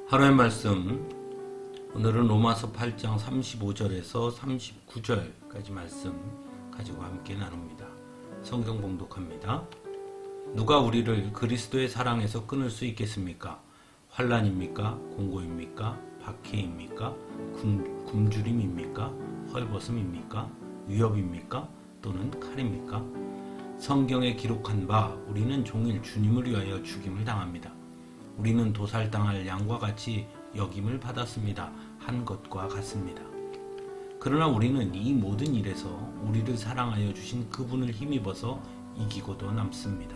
하루의 말씀, 오늘은 로마서 8장 35절에서 39절까지 말씀 가지고 함께 나눕니다. 성경 봉독합니다. 누가 우리를 그리스도의 사랑에서 끊을 수 있겠습니까? 환난입니까? 공고입니까? 박해입니까? 굶주림입니까? 헐벗음입니까? 위협입니까? 또는 칼입니까? 성경에 기록한 바 우리는 종일 주님을 위하여 죽임을 당합니다. 우리는 도살당할 양과 같이 여김을 받았습니다. 한 것과 같습니다. 그러나 우리는 이 모든 일에서 우리를 사랑하여 주신 그분을 힘입어서 이기고도 남습니다.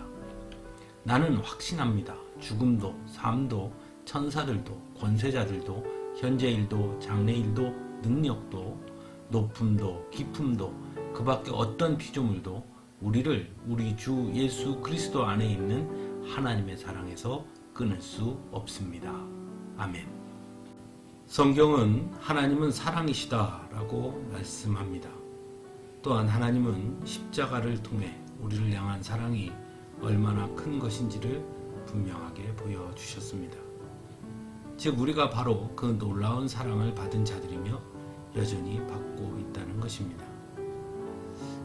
나는 확신합니다. 죽음도 삶도 천사들도 권세자들도 현재일도 장래일도 능력도 높음도 깊음도 그 밖에 어떤 피조물도 우리를 우리 주 예수 그리스도 안에 있는 하나님의 사랑에서 끊을 수 없습니다. 아멘. 성경은 하나님은 사랑이시다라고 말씀합니다. 또한 하나님은 십자가를 통해 우리를 향한 사랑이 얼마나 큰 것인지를 분명하게 보여주셨습니다. 즉 우리가 바로 그 놀라운 사랑을 받은 자들이며 여전히 받고 있다는 것입니다.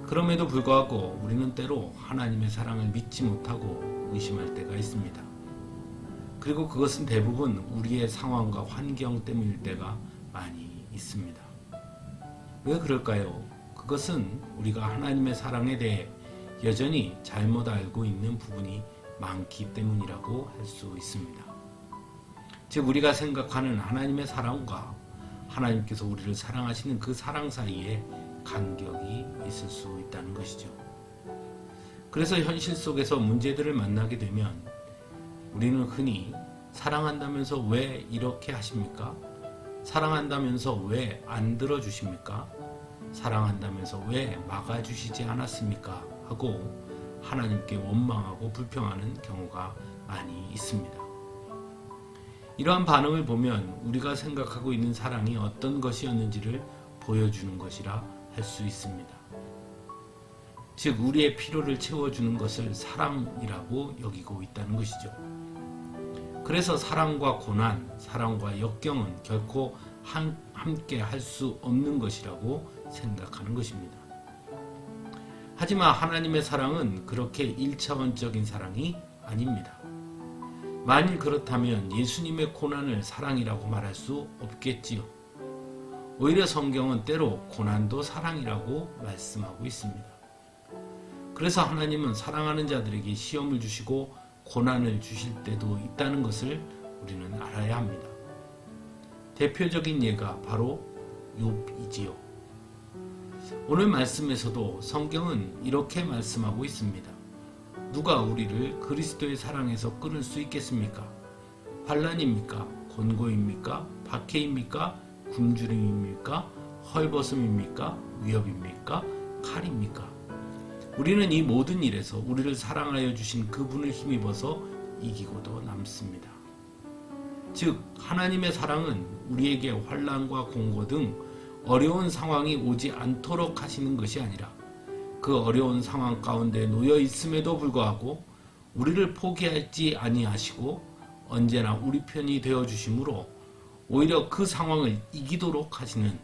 그럼에도 불구하고 우리는 때로 하나님의 사랑을 믿지 못하고 의심할 때가 있습니다. 그리고 그것은 대부분 우리의 상황과 환경 때문일 때가 많이 있습니다. 왜 그럴까요? 그것은 우리가 하나님의 사랑에 대해 여전히 잘못 알고 있는 부분이 많기 때문이라고 할 수 있습니다. 즉 우리가 생각하는 하나님의 사랑과 하나님께서 우리를 사랑하시는 그 사랑 사이에 간격이 있을 수 있다는 것이죠. 그래서 현실 속에서 문제들을 만나게 되면 우리는 흔히 사랑한다면서 왜 이렇게 하십니까? 사랑한다면서 왜 안 들어주십니까? 사랑한다면서 왜 막아주시지 않았습니까? 하고 하나님께 원망하고 불평하는 경우가 많이 있습니다. 이러한 반응을 보면 우리가 생각하고 있는 사랑이 어떤 것이었는지를 보여주는 것이라 할 수 있습니다. 즉 우리의 필요를 채워주는 것을 사랑이라고 여기고 있다는 것이죠. 그래서 사랑과 고난, 사랑과 역경은 결코 함께 할 수 없는 것이라고 생각하는 것입니다. 하지만 하나님의 사랑은 그렇게 1차원적인 사랑이 아닙니다. 만일 그렇다면 예수님의 고난을 사랑이라고 말할 수 없겠지요. 오히려 성경은 때로 고난도 사랑이라고 말씀하고 있습니다. 그래서 하나님은 사랑하는 자들에게 시험을 주시고 고난을 주실 때도 있다는 것을 우리는 알아야 합니다. 대표적인 예가 바로 욥이지요. 오늘 말씀에서도 성경은 이렇게 말씀하고 있습니다. 누가 우리를 그리스도의 사랑에서 끊을 수 있겠습니까? 환난입니까? 곤고입니까? 박해입니까? 굶주림입니까? 헐벗음입니까? 위협입니까? 칼입니까? 우리는 이 모든 일에서 우리를 사랑하여 주신 그분을 힘입어서 이기고도 남습니다. 즉 하나님의 사랑은 우리에게 환난과 공고 등 어려운 상황이 오지 않도록 하시는 것이 아니라 그 어려운 상황 가운데 놓여 있음에도 불구하고 우리를 포기하지 아니하시고 언제나 우리 편이 되어 주심으로 오히려 그 상황을 이기도록 하시는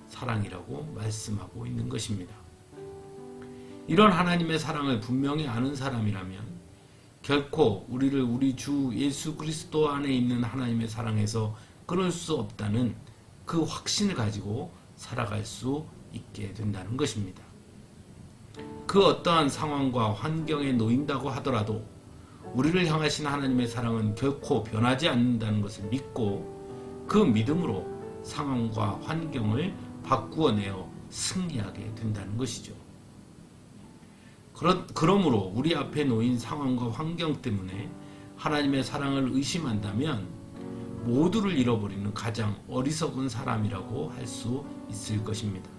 사랑이라고 말씀하고 있는 것입니다. 이런 하나님의 사랑을 분명히 아는 사람이라면 결코 우리를 우리 주 예수 그리스도 안에 있는 하나님의 사랑에서 끊을 수 없다는 그 확신을 가지고 살아갈 수 있게 된다는 것입니다. 그 어떠한 상황과 환경에 놓인다고 하더라도 우리를 향하신 하나님의 사랑은 결코 변하지 않는다는 것을 믿고 그 믿음으로 상황과 환경을 바꾸어내어 승리하게 된다는 것이죠. 그러므로 우리 앞에 놓인 상황과 환경 때문에 하나님의 사랑을 의심한다면 모두를 잃어버리는 가장 어리석은 사람이라고 할 수 있을 것입니다.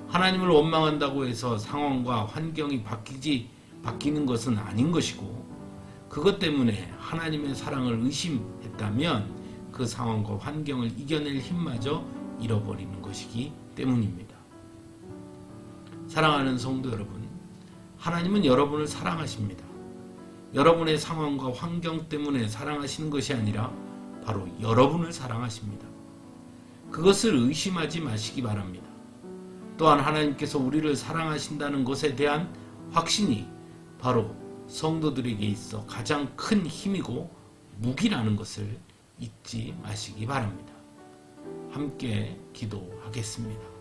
하나님을 원망한다고 해서 상황과 환경이 바뀌는 것은 아닌 것이고 그것 때문에 하나님의 사랑을 의심했다면 그 상황과 환경을 이겨낼 힘마저 잃어버리는 것이기 때문입니다. 사랑하는 성도 여러분, 하나님은 여러분을 사랑하십니다. 여러분의 상황과 환경 때문에 사랑하시는 것이 아니라 바로 여러분을 사랑하십니다. 그것을 의심하지 마시기 바랍니다. 또한 하나님께서 우리를 사랑하신다는 것에 대한 확신이 바로 성도들에게 있어 가장 큰 힘이고 무기라는 것을 잊지 마시기 바랍니다. 함께 기도하겠습니다.